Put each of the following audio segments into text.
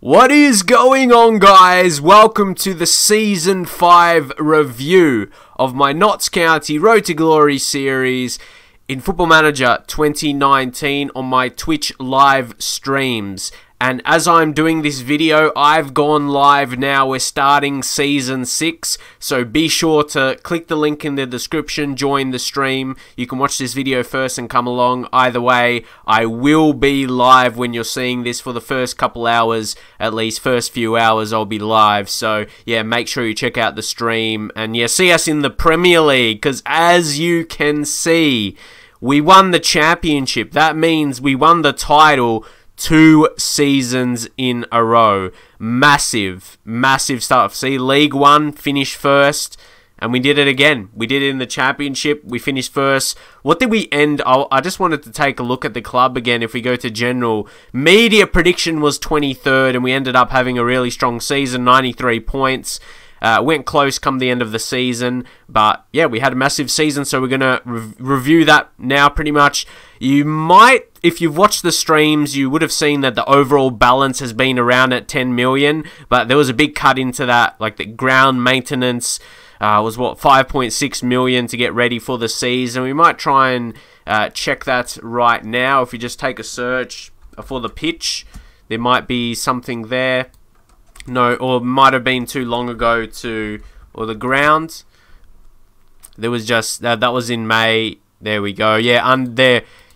What is going on, guys? Welcome to the Season 5 review of my Notts County Road to Glory series in Football Manager 2019 on my Twitch live streams. And as I'm doing this video, I've gone live now. We're starting Season 6, so be sure to click the link in the description, join the stream. You can watch this video first and come along. Either way, I will be live when you're seeing this for the first couple hours, at least first few hours I'll be live. So yeah, make sure you check out the stream and yeah, see us in the Premier League, because as you can see, we won the championship. That means we won the title 2 seasons in a row. Massive stuff. See, League 1 finished first, and we did it again. We did it in the championship. We finished first. What did we end? I just wanted to take a look at the club again. If we go to general, media prediction was 23rd, and we ended up having a really strong season, 93 points. Went close come the end of the season, but yeah, we had a massive season, so we're going to review that now pretty much. You might, if you've watched the streams, you would have seen that the overall balance has been around at 10 million, but there was a big cut into that, like the ground maintenance was what, 5.6 million to get ready for the season. We might try and check that right now. If you just take a search for the pitch, there might be something there. No, or might have been too long ago or the ground. There was just, that was in May. There we go. Yeah,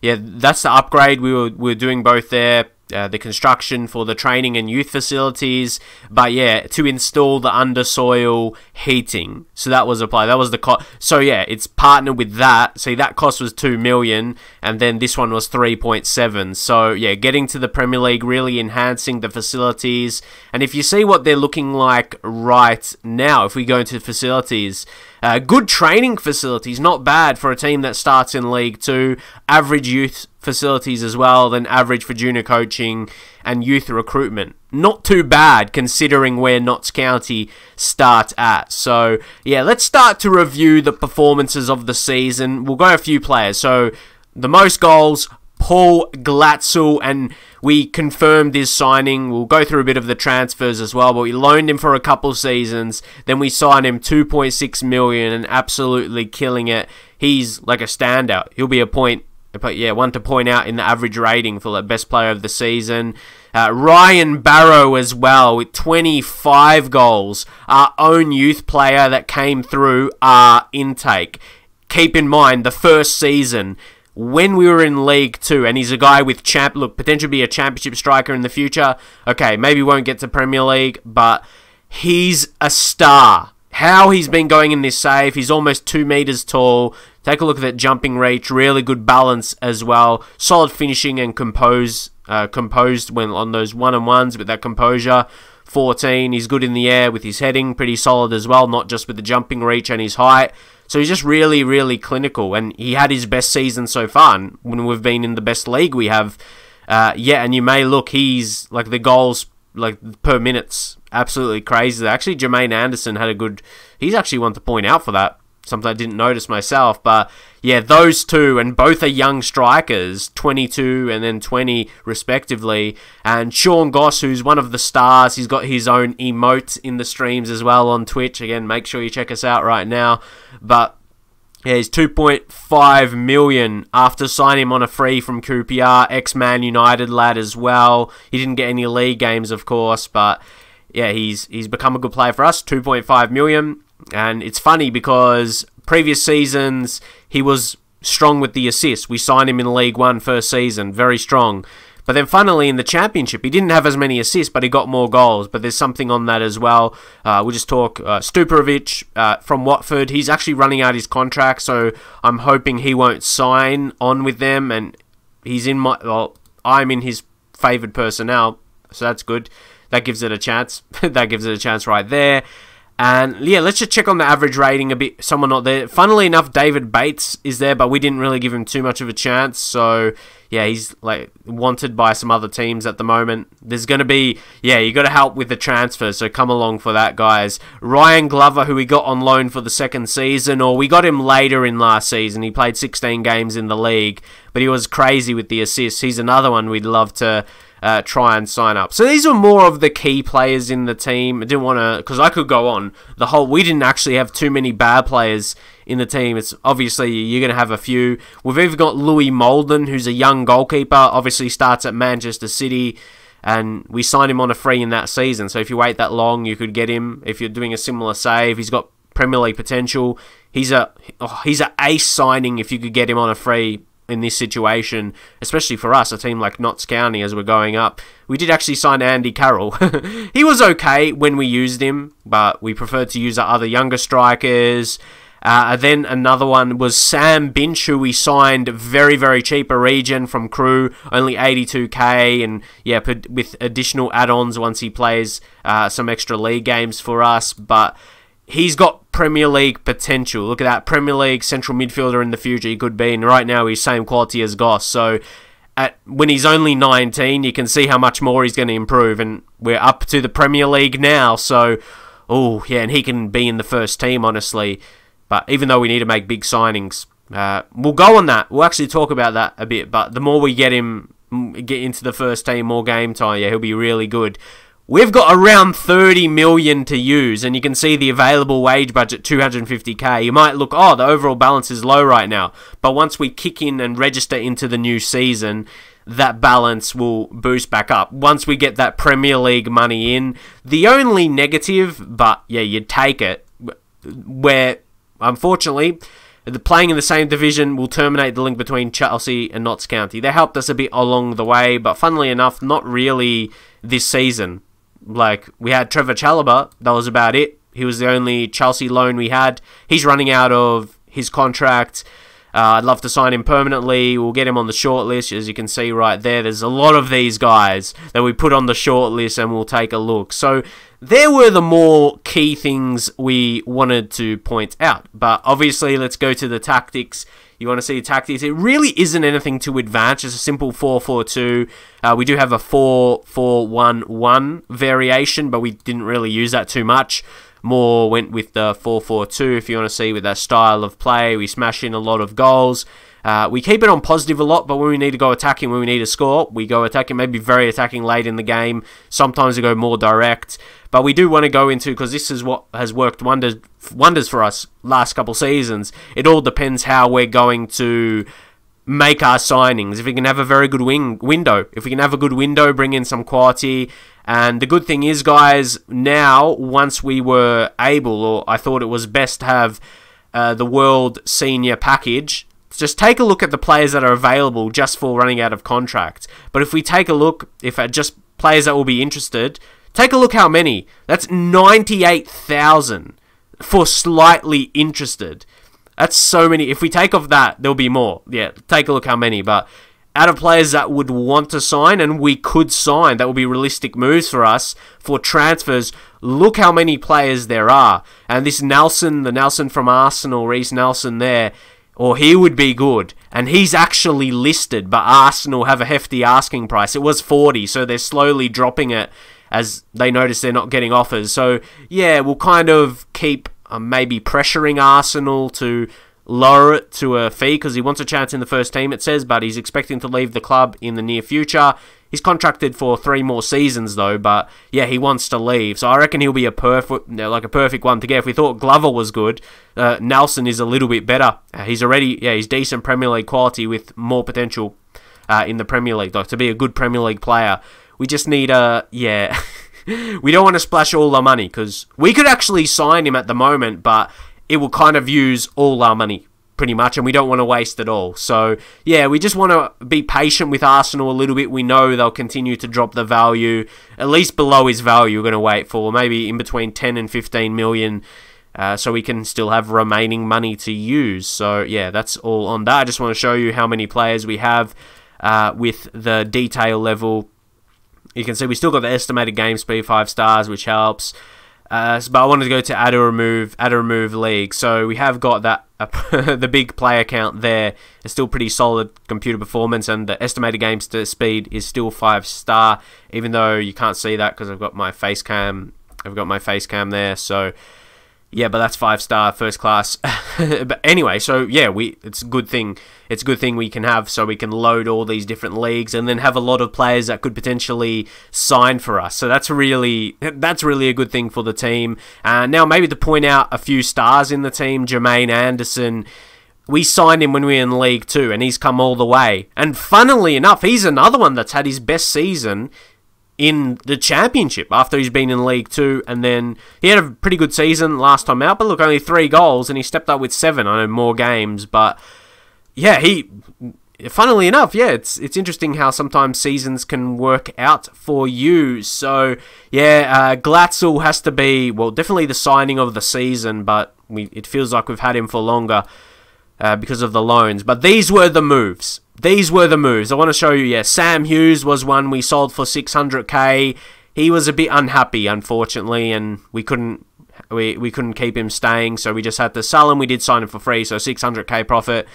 yeah, that's the upgrade. We were doing both there. The construction for the training and youth facilities, but yeah, to install the undersoil heating. So that was applied. That was the cost. So yeah, it's partnered with that. See, that cost was 2 million, and then this one was 3.7. So yeah, getting to the Premier League, really enhancing the facilities. And if you see what they're looking like right now, if we go into facilities, good training facilities, not bad for a team that starts in League 2. Average youth facilities as well, then average for junior coaching and youth recruitment. Not too bad considering where Notts County start at. So yeah, let's start to review the performances of the season. We'll go a few players. So the most goals, Paul Glatzel, and we confirmed his signing. We'll go through a bit of the transfers as well, but we loaned him for a couple seasons. Then we signed him 2.6 million and absolutely killing it. He's like a standout. He'll be a point. But yeah, one to point out in the average rating for the best player of the season. Ryan Barrow as well with 25 goals. Our own youth player that came through our intake. Keep in mind, the first season, when we were in League 2, and he's a guy with potentially be a championship striker in the future. Okay, maybe won't get to Premier League, but he's a star. How he's been going in this save, he's almost 2 meters tall. Take a look at that jumping reach, really good balance as well. Solid finishing and composed when on those one-on-ones with that composure. 14, he's good in the air with his heading, pretty solid as well, not just with the jumping reach and his height. So he's just really clinical, and he had his best season so far when we've been in the best league we have. Yeah, and you may look, he's like the goals like per minutes, absolutely crazy. Actually, Jermaine Anderson had a good, he's actually one to point out for that. Something I didn't notice myself, but yeah, those two, and both are young strikers, 22 and then 20 respectively. And Sean Goss, who's one of the stars, he's got his own emote in the streams as well on Twitch. Again, make sure you check us out right now. But yeah, he's 2.5 million after signing him on a free from QPR, ex-Man United lad as well. He didn't get any league games, of course, but yeah, he's become a good player for us, 2.5 million. And it's funny because previous seasons, he was strong with the assists. We signed him in League 1 first season, very strong. But then funnily in the championship, he didn't have as many assists, but he got more goals. But there's something on that as well. We'll just talk Stuparovic from Watford. He's actually running out his contract, so I'm hoping he won't sign on with them. And he's in my, well, I'm in his favoured personnel, so that's good. That gives it a chance. That gives it a chance right there. And yeah, let's just check on the average rating a bit. Someone not there. Funnily enough, David Bates is there, but we didn't really give him too much of a chance. So yeah, he's like wanted by some other teams at the moment. There's going to be, yeah, you got to help with the transfer, so come along for that, guys. Ryan Glover, who we got on loan for the second season, or we got him later in last season. He played 16 games in the league, but he was crazy with the assists. He's another one we'd love to try and sign up. So these are more of the key players in the team. I didn't want to, because I could go on. We didn't actually have too many bad players in the team. It's obviously you're going to have a few. We've even got Louis Molden, who's a young goalkeeper, obviously starts at Manchester City, and we signed him on a free in that season. So if you wait that long, you could get him if you're doing a similar save. He's got Premier League potential. He's a ace signing if you could get him on a free in this situation, especially for us, a team like Notts County as we're going up. We did actually sign Andy Carroll. He was okay when we used him, but we preferred to use our other younger strikers. Then another one was Sam Binch, who we signed very, very cheap, a regen from Crew, only 82k, and yeah, with additional add-ons once he plays some extra league games for us, but he's got Premier League potential. Look at that, Premier League central midfielder in the future he could be, and right now he's same quality as Goss, so when he's only 19, you can see how much more he's going to improve, and we're up to the Premier League now, so, oh yeah, and he can be in the first team, honestly. But even though we need to make big signings, we'll go on that. We'll actually talk about that a bit. But the more we get into the first team, more game time, yeah, he'll be really good. We've got around 30 million to use, and you can see the available wage budget, 250k. You might look, oh, the overall balance is low right now. But once we kick in and register into the new season, that balance will boost back up. Once we get that Premier League money in, the only negative, but yeah, you'd take it, where unfortunately, playing in the same division will terminate the link between Chelsea and Notts County. They helped us a bit along the way, but funnily enough, not really this season. Like, we had Trevor Chalobah, that was about it. He was the only Chelsea loan we had. He's running out of his contract. I'd love to sign him permanently. We'll get him on the short list, as you can see right there. There's a lot of these guys that we put on the short list, and we'll take a look. So there were the more key things we wanted to point out. But obviously, let's go to the tactics. You want to see the tactics. It really isn't anything too advanced. It's a simple 4-4-2. We do have a 4-4-1-1 variation, but we didn't really use that too much. More went with the 4-4-2, if you want to see, with that style of play. We smash in a lot of goals. We keep it on positive a lot, but when we need to go attacking, when we need to score, we go attacking, maybe very attacking late in the game. Sometimes we go more direct. But we do want to go into, because this is what has worked wonders for us last couple seasons. It all depends how we're going to make our signings. If we can have a very good window. If we can have a good window, bring in some quality. And the good thing is, guys, now, once we were able, or I thought it was best to have the World Senior Package, just take a look at the players that are available just for running out of contract. But if we take a look, if at just players that will be interested, take a look how many. That's 98,000 for slightly interested. That's so many. If we take off that, there'll be more. Yeah, take a look how many. But out of players that would want to sign, and we could sign, that would be realistic moves for us for transfers, look how many players there are. And this Nelson, the Nelson from Arsenal, Reece Nelson there, or he would be good. And he's actually listed, but Arsenal have a hefty asking price. It was 40, so they're slowly dropping it as they notice they're not getting offers. So, yeah, we'll kind of keep maybe pressuring Arsenal to lower it to a fee, because he wants a chance in the first team, it says, but he's expecting to leave the club in the near future. He's contracted for 3 more seasons, though, but yeah, he wants to leave. So I reckon he'll be a perfect one to get. If we thought Glover was good, Nelson is a little bit better. He's decent Premier League quality with more potential in the Premier League, to be a good Premier League player. We just need we don't want to splash all our money, because we could actually sign him at the moment, but it will kind of use all our money, pretty much, and we don't want to waste it all. So, yeah, we just want to be patient with Arsenal a little bit. We know they'll continue to drop the value, at least below his value. We're going to wait for maybe in between 10 and 15 million, so we can still have remaining money to use. So, yeah, that's all on that. I just want to show you how many players we have with the detail level. You can see we still got the estimated game speed, 5 stars, which helps. But I wanted to go to add or remove league. So we have got that the big player count there. It's still pretty solid computer performance, and the estimated game speed is still 5 star, even though you can't see that because I've got my face cam. I've got my face cam there. So Yeah, but that's 5-star, first class. But anyway, so yeah, it's a good thing. It's a good thing we can have, so we can load all these different leagues and then have a lot of players that could potentially sign for us. So that's really a good thing for the team. Now, maybe to point out a few stars in the team, Jermaine Anderson. We signed him when we were in League 2, and he's come all the way. And funnily enough, he's another one that's had his best season in the Championship after he's been in League 2, and then he had a pretty good season last time out, but look, only 3 goals, and he stepped up with 7. I know more games, but yeah, funnily enough, yeah, it's interesting how sometimes seasons can work out for you. So yeah, Glatzel has to be, well, definitely the signing of the season, but it feels like we've had him for longer because of the loans. But these were the moves. I want to show you, yeah, Sam Hughes was one we sold for 600k. He was a bit unhappy, unfortunately, and we couldn't keep him staying, so we just had to sell him. We did sign him for free, so 600k profit.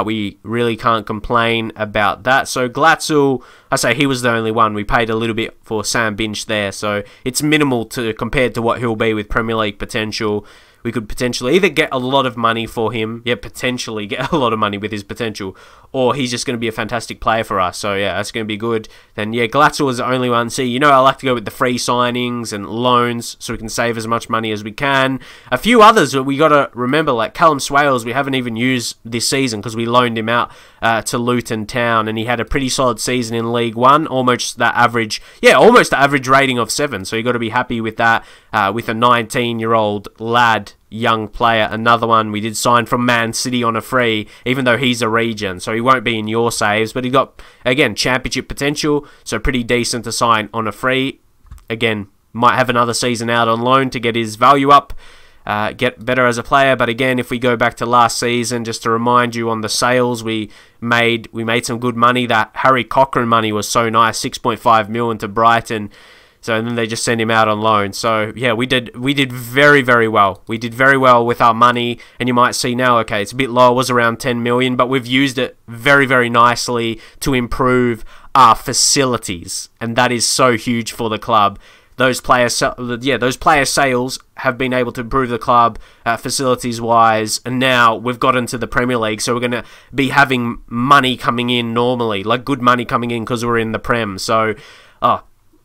We really can't complain about that. So Glatzel, I say he was the only one. We paid a little bit for Sam Binch there, so it's minimal compared to what he'll be with Premier League potential. We could potentially either get a lot of money for him, potentially get a lot of money with his potential, or he's just going to be a fantastic player for us. So yeah, that's going to be good. Then yeah, Glatzel was the only one. See, I like to go with the free signings and loans so we can save as much money as we can. A few others that we got to remember, like Callum Swales, we haven't even used this season because we loaned him out to Luton Town, and he had a pretty solid season in League 1, almost the average rating of 7. So you got to be happy with that. With a 19-year-old lad, young player, another one we did sign from Man City on a free, even though he's a regen, so he won't be in your saves, but he got, again, championship potential, so pretty decent to sign on a free. Again, might have another season out on loan to get his value up, get better as a player. But again, if we go back to last season, just to remind you on the sales we made some good money. That Harry Cochrane money was so nice, 6.5 million into Brighton. So, and then they just sent him out on loan. So yeah, we did very, very well. We did very well with our money, and you might see now, okay, it's a bit low, it was around 10 million, but we've used it very, very nicely to improve our facilities, and that is so huge for the club. Those player sales have been able to improve the club facilities-wise, and now we've got into the Premier League, so we're going to be having money coming in normally, like good money coming in because we're in the Prem. So,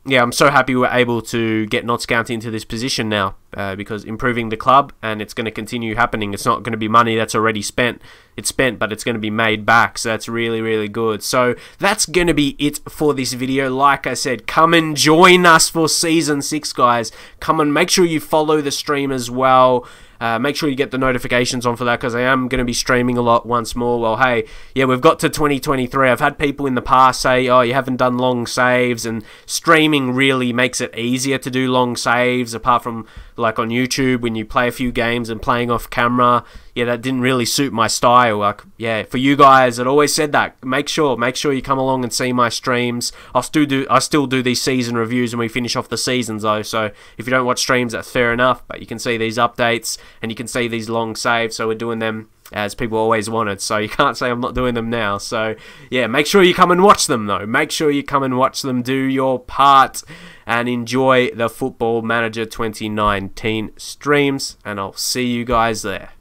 yeah, I'm so happy we're able to get Notts County into this position now because improving the club, and it's going to continue happening. It's not going to be money that's already spent. It's spent, but it's going to be made back, so that's really, really good. So that's going to be it for this video. Like I said, come and join us for Season 6, guys. Come and make sure you follow the stream as well. Make sure you get the notifications on for that, because I am going to be streaming a lot once more. Well, hey, yeah, we've got to 2023. I've had people in the past say, oh, you haven't done long saves, and streaming really makes it easier to do long saves, apart from like on YouTube when you play a few games and playing off camera. Yeah, that didn't really suit my style. Like, yeah, for you guys, I'd always said that. Make sure you come along and see my streams. I still do these season reviews when we finish off the seasons, though. So if you don't watch streams, that's fair enough. But you can see these updates and you can see these long saves. So we're doing them as people always wanted. So you can't say I'm not doing them now. So yeah, make sure you come and watch them, though. Make sure you come and watch them. Do your part and enjoy the Football Manager 2019 streams. And I'll see you guys there.